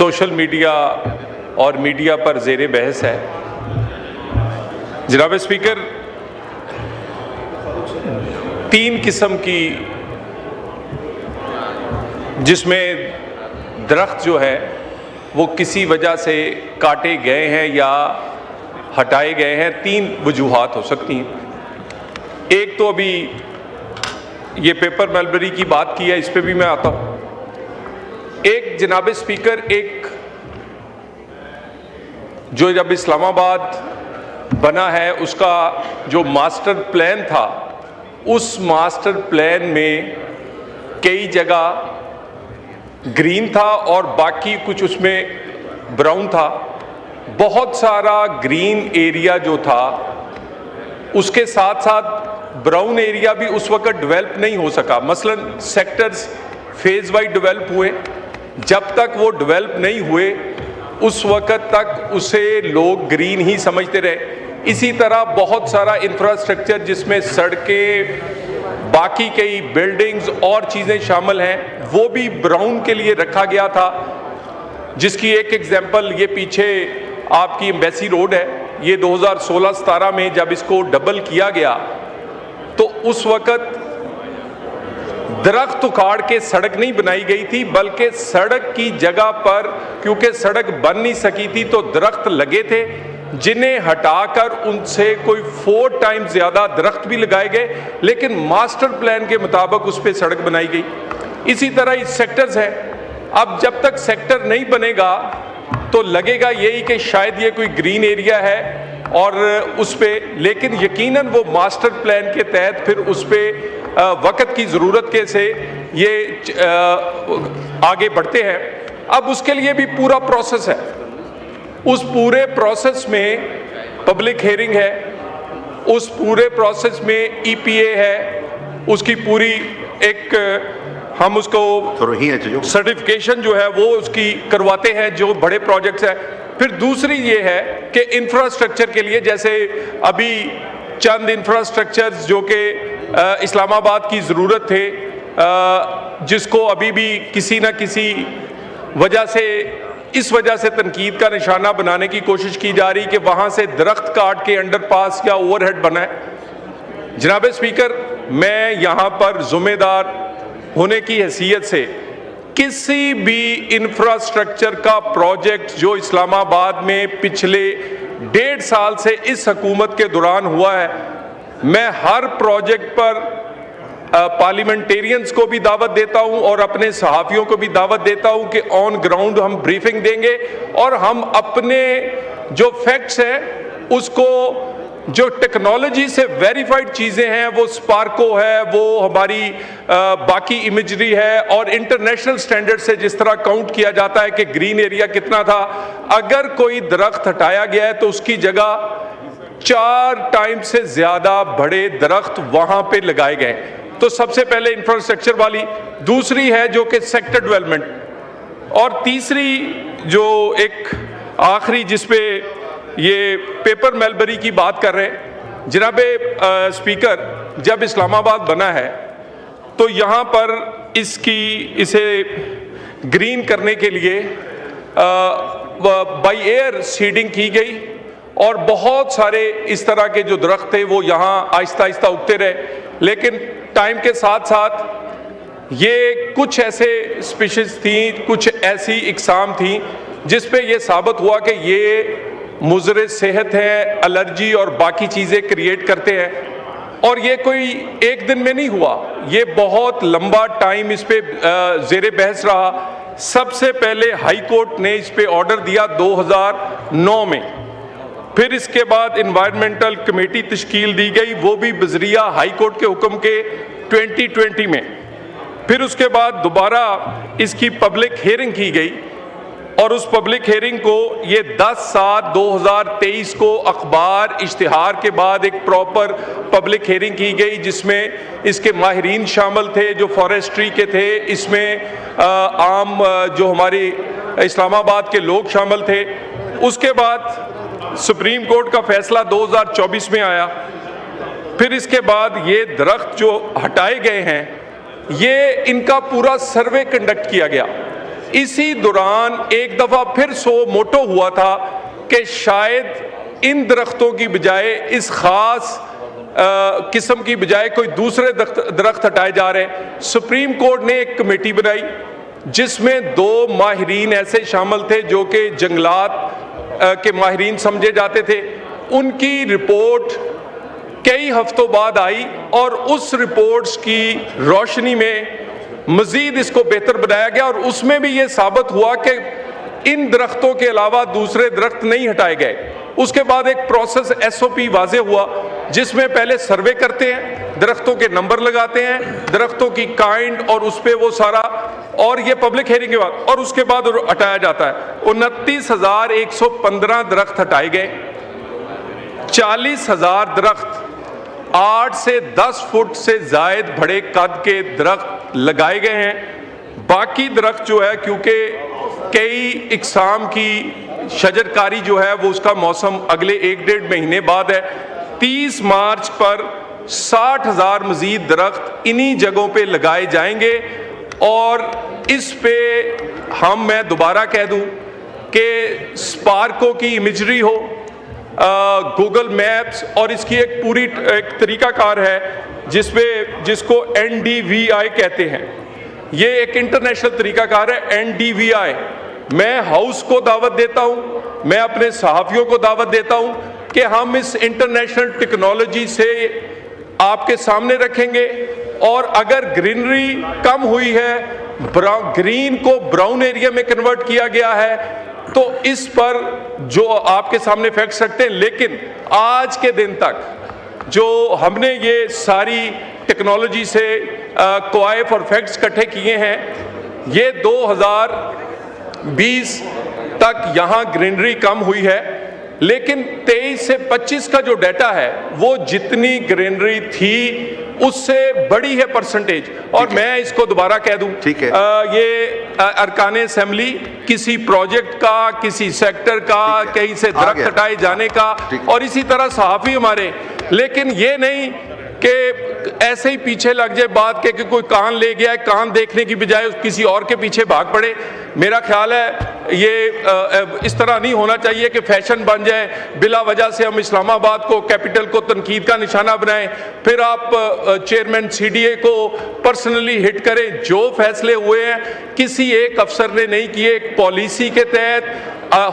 Social media और media पर ज़ेरे बहस है। जनाब स्पीकर, 3 किस्म की जिसमें दरख्त जो है वो किसी वजह से काटे गए हैं या हटाए गए हैं, 3 वजूहात हो सकती हैं। एक तो अभी ये पेपर मलबरी की बात की है, इस पे भी मैं आता हूँ। एक जनाब स्पीकर, एक जो जब इस्लामाबाद बना है उसका जो मास्टर प्लान था, उस मास्टर प्लान में कई जगह ग्रीन था और बाकी कुछ उसमें ब्राउन था। बहुत सारा ग्रीन एरिया जो था उसके साथ साथ ब्राउन एरिया भी उस वक्त डेवलप नहीं हो सका। मसलन सेक्टर्स फेज वाइज डेवलप हुए, जब तक वो डेवलप नहीं हुए उस वक्त तक उसे लोग ग्रीन ही समझते रहे। इसी तरह बहुत सारा इंफ्रास्ट्रक्चर जिसमें सड़कें, बाकी कई बिल्डिंग्स और चीज़ें शामिल हैं, वो भी ब्राउन के लिए रखा गया था। जिसकी एक एग्जांपल ये पीछे आपकी एम्बेसी रोड है। ये 2016-17 में जब इसको डबल किया गया तो उस वक्त दरख्त उखाड़ के सड़क नहीं बनाई गई थी, बल्कि सड़क की जगह पर क्योंकि सड़क बन नहीं सकी थी तो दरख्त लगे थे, जिन्हें हटाकर उनसे कोई 4 टाइम्स ज़्यादा दरख्त भी लगाए गए, लेकिन मास्टर प्लान के मुताबिक उस पर सड़क बनाई गई। इसी तरह इस सेक्टर्स हैं। अब जब तक सेक्टर नहीं बनेगा तो लगेगा यही कि शायद ये कोई ग्रीन एरिया है और उस पर, लेकिन यकीनन वो मास्टर प्लान के तहत फिर उस पर वक़्त की ज़रूरत के से ये आगे बढ़ते हैं। अब उसके लिए भी पूरा प्रोसेस है। उस पूरे प्रोसेस में पब्लिक हियरिंग है, उस पूरे प्रोसेस में EPA है, उसकी पूरी एक हम उसको सर्टिफिकेशन जो है वो उसकी करवाते हैं जो बड़े प्रोजेक्ट्स हैं। फिर दूसरी ये है कि इंफ्रास्ट्रक्चर के लिए, जैसे अभी चंद इंफ्रास्ट्रक्चर्स जो कि इस्लामाबाद की ज़रूरत थे, जिसको अभी भी किसी न किसी वजह से, इस वजह से तनकीद का निशाना बनाने की कोशिश की जा रही कि वहाँ से दरख्त काट के अंडरपास या ओवरहेड बना है। जनाब स्पीकर, मैं यहाँ पर ज़िम्मेदार होने की हैसियत से किसी भी इंफ्रास्ट्रक्चर का प्रोजेक्ट जो इस्लामाबाद में पिछले 1.5 साल से इस हुकूमत के दौरान हुआ है, मैं हर प्रोजेक्ट पर पार्लियामेंटेरियंस को भी दावत देता हूं और अपने सहाफ़ियों को भी दावत देता हूं कि ऑन ग्राउंड हम ब्रीफिंग देंगे और हम अपने जो फैक्ट्स हैं उसको, जो टेक्नोलॉजी से वेरीफाइड चीज़ें हैं, वो स्पार्को है, वो हमारी बाकी इमेजरी है और इंटरनेशनल स्टैंडर्ड से जिस तरह काउंट किया जाता है कि ग्रीन एरिया कितना था, अगर कोई दरख्त हटाया गया है तो उसकी जगह 4 टाइम से ज़्यादा बड़े दरख्त वहाँ पे लगाए गए। तो सबसे पहले इंफ्रास्ट्रक्चर वाली, दूसरी है जो कि सेक्टर डेवलपमेंट, और तीसरी जो एक आखिरी जिसपे ये पेपर मलबरी की बात कर रहे हैं। जनाब स्पीकर, जब इस्लामाबाद बना है तो यहाँ पर इसे ग्रीन करने के लिए बाई एयर सीडिंग की गई और बहुत सारे इस तरह के जो दरख्त थे वो यहाँ आहिस्ता आहिस्ता उगते रहे। लेकिन टाइम के साथ साथ ये कुछ ऐसे स्पीशीज़ थी, कुछ ऐसी इकसाम थी जिस पे ये साबित हुआ कि ये मुज़र सेहत है, एलर्जी और बाकी चीज़ें क्रिएट करते हैं। और ये कोई एक दिन में नहीं हुआ, ये बहुत लंबा टाइम इस पे ज़ेरे बहस रहा। सबसे पहले हाई कोर्ट ने इस पे ऑर्डर दिया 2009 में, फिर इसके बाद इन्वायरमेंटल कमेटी तश्कील दी गई, वो भी बजरिया हाई कोर्ट के हुक्म के 2020 में। फिर उसके बाद दोबारा इसकी पब्लिक हियरिंग की गई और उस पब्लिक हियरिंग को ये 10/7/2023 को अखबार इश्तिहार के बाद एक प्रॉपर पब्लिक हियरिंग की गई, जिसमें इसके माहिरीन शामिल थे जो फॉरेस्ट्री के थे, इसमें आम जो हमारी इस्लामाबाद के लोग शामिल थे। उसके बाद सुप्रीम कोर्ट का फैसला 2024 में आया। फिर इसके बाद ये दरख्त जो हटाए गए हैं, ये इनका पूरा सर्वे कंडक्ट किया गया। इसी दौरान एक दफ़ा फिर सो मोटो हुआ था कि शायद इन दरख्तों की बजाय, इस ख़ास किस्म की बजाय कोई दूसरे दरख्त हटाए जा रहे हैं। सुप्रीम कोर्ट ने एक कमेटी बनाई जिसमें 2 माहिरीन ऐसे शामिल थे जो कि जंगलात के माहिरीन समझे जाते थे। उनकी रिपोर्ट कई हफ्तों बाद आई और उस रिपोर्ट्स की रोशनी में मजीद इसको बेहतर बनाया गया और उसमें भी ये साबित हुआ कि इन दरख्तों के अलावा दूसरे दरख्त नहीं हटाए गए। उसके बाद एक प्रोसेस SOP वाजे हुआ जिसमें पहले सर्वे करते हैं, दरख्तों के नंबर लगाते हैं, दरख्तों की काइंड और उस पर वो सारा, और ये पब्लिक हेयरिंग के बाद, और उसके बाद हटाया जाता है। 29,115 दरख्त हटाए गए। 40,000 दरख्त 8 से 10 फुट से जायद बड़े कद के दरख्त लगाए गए हैं। बाकी दरख्त जो है, क्योंकि कई इकसाम की शजरकारी जो है वो उसका मौसम अगले 1-1.5 महीने बाद है। 30 मार्च पर 60,000 मजीद दरख्त इन्हीं जगहों पे लगाए जाएंगे। और इस पे मैं दोबारा कह दूं कि स्पार्को की इमेजरी हो, गूगल मैप्स, और इसकी एक पूरी एक तरीकाकार है जिसको NDVI कहते हैं। ये एक इंटरनेशनल तरीकाकार है NDVI। मैं हाउस को दावत देता हूँ, मैं अपने सहाफ़ियों को दावत देता हूँ कि हम इस इंटरनेशनल टेक्नोलॉजी से आपके सामने रखेंगे। और अगर ग्रीनरी कम हुई है, ग्रीन को ब्राउन एरिया में कन्वर्ट किया गया है, तो इस पर जो आपके सामने फैक्ट्स रखते हैं। लेकिन आज के दिन तक जो हमने ये सारी टेक्नोलॉजी से क्वाइफ और फैक्ट्स इकट्ठे किए हैं, ये 2020 तक यहाँ ग्रीनरी कम हुई है। लेकिन 23 से 25 का जो डाटा है वो जितनी ग्रीनरी थी उससे बड़ी है परसेंटेज। और मैं इसको दोबारा कह दूं, ठीक है, ये अरकान असेंबली किसी प्रोजेक्ट का, किसी सेक्टर का, कहीं से दरख्त हटाए जाने का, और इसी तरह सहाफ़ी हमारे, लेकिन ये नहीं कि ऐसे ही पीछे लग जाए बात के कि कोई कान ले गया है, कान देखने की बजाय किसी और के पीछे भाग पड़े। मेरा ख्याल है ये इस तरह नहीं होना चाहिए कि फैशन बन जाए, बिला वजह से हम इस्लामाबाद को, कैपिटल को तनकीद का निशाना बनाएं, फिर आप चेयरमैन CDA को पर्सनली हिट करें। जो फैसले हुए हैं किसी एक अफसर ने नहीं किए, एक पॉलिसी के तहत,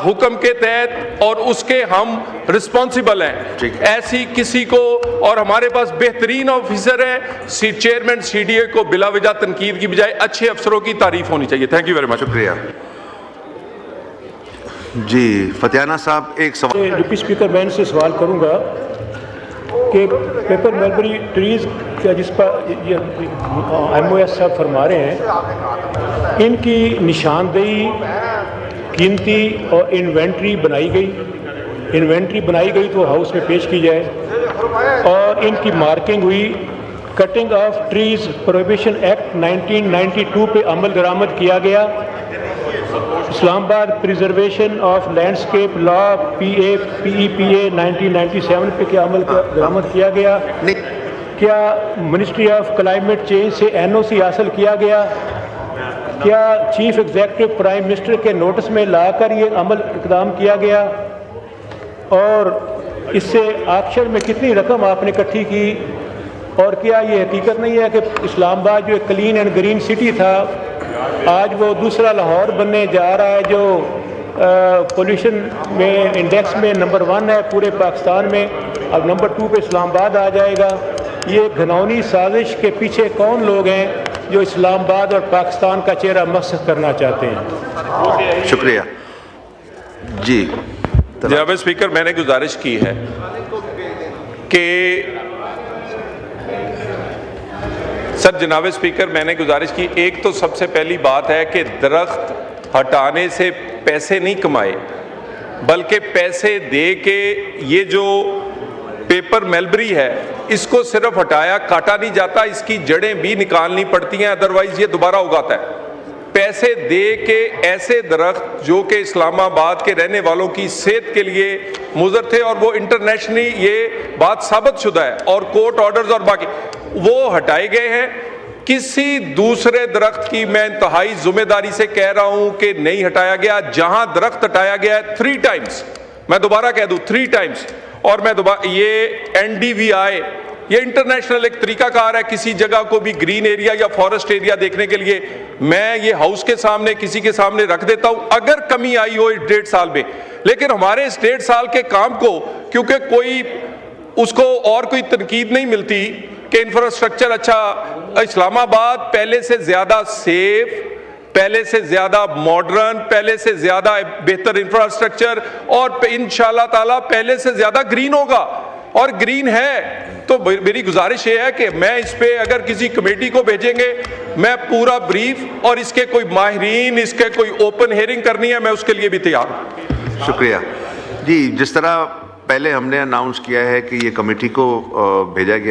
हुक्म के तहत, और उसके हम रिस्पॉन्सिबल हैं। ऐसी किसी को, और हमारे पास बेहतरीन ऑफिसर है, चेयरमैन CDA को बिला वजह तनकीद की बजाय अच्छे अफसरों की तारीफ होनी चाहिए। Thank you very much. शुक्रिया जी। फतियाना साहब, एक सवाल। डिप्टी स्पीकर, मैं इनसे सवाल करूंगा कि पेपर मलबरी ट्रीज का जिस पर MOS साहब फरमा रहे हैं, इनकी निशानदेही, गिनती और इन्वेंट्री बनाई गई तो हाउस में पेश की जाए, और इनकी मार्किंग हुई। Cutting of trees prohibition act 1992 पे अमल दरामद किया गया। Islamabad preservation of landscape law PEPA 1997 पे क्या अमल दरामद किया गया? क्या मिनिस्ट्री ऑफ क्लाइमेट चेंज से NOC हासिल किया गया? क्या चीफ एग्जीक्यूटिव प्राइम मिनिस्टर के नोटिस में लाकर ये अमल इक़दाम किया गया? और इससे ऑक्शन में कितनी रकम आपने इकट्ठी की? और क्या ये हकीकत नहीं है कि इस्लामाबाद जो एक क्लीन एंड ग्रीन सिटी था, आज वो दूसरा लाहौर बनने जा रहा है, जो पोल्यूशन में इंडेक्स में नंबर 1 है पूरे पाकिस्तान में, अब नंबर 2 पे इस्लामाबाद आ जाएगा। ये घनौनी साजिश के पीछे कौन लोग हैं जो इस्लामाबाद और पाकिस्तान का चेहरा मस्ख़ करना चाहते हैं? शुक्रिया जी। जनाब स्पीकर, मैंने गुजारिश की है कि जनाब स्पीकर, मैंने गुजारिश की, एक तो सबसे पहली बात है कि दरख्त हटाने से पैसे नहीं कमाए, बल्कि पैसे दे के ये जो पेपर मलबरी है इसको सिर्फ हटाया, काटा नहीं जाता, इसकी जड़ें भी निकालनी पड़ती हैं, अदरवाइज ये दोबारा उगाता है। पैसे दे के ऐसे दरख्त जो कि इस्लामाबाद के रहने वालों की सेहत के लिए मुज़र थे, और वो इंटरनेशनली ये बात साबित शुदा है, और कोर्ट ऑर्डर्स और बाकी वो हटाए गए हैं। किसी दूसरे दरख्त की मैं इंतहाई जिम्मेदारी से कह रहा हूं कि नहीं हटाया गया। जहां दरख्त हटाया गया है 3 टाइम्स, मैं दोबारा कह दूं 3 टाइम्स, और मैं दोबारा ये NDVI, ये इंटरनेशनल एक तरीकाकार है किसी जगह को भी ग्रीन एरिया या फॉरेस्ट एरिया देखने के लिए। मैं ये हाउस के सामने किसी के सामने रख देता हूं अगर कमी आई हो इस 1.5 साल में। लेकिन हमारे इस 1.5 साल के काम को क्योंकि कोई उसको और कोई तनकीद नहीं मिलती कि इंफ्रास्ट्रक्चर अच्छा, इस्लामाबाद पहले से ज्यादा सेफ, पहले से ज्यादा मॉडर्न, पहले से ज्यादा बेहतर इंफ्रास्ट्रक्चर और इंशाल्लाह ताला पहले से ज्यादा ग्रीन होगा, और ग्रीन है। तो मेरी गुजारिश ये है कि मैं इस पे अगर किसी कमेटी को भेजेंगे, मैं पूरा ब्रीफ और इसके कोई माहिरीन, इसके कोई ओपन हियरिंग करनी है, मैं उसके लिए भी तैयार हूँ। शुक्रिया जी। जिस तरह पहले हमने अनाउंस किया है कि ये कमेटी को भेजा गया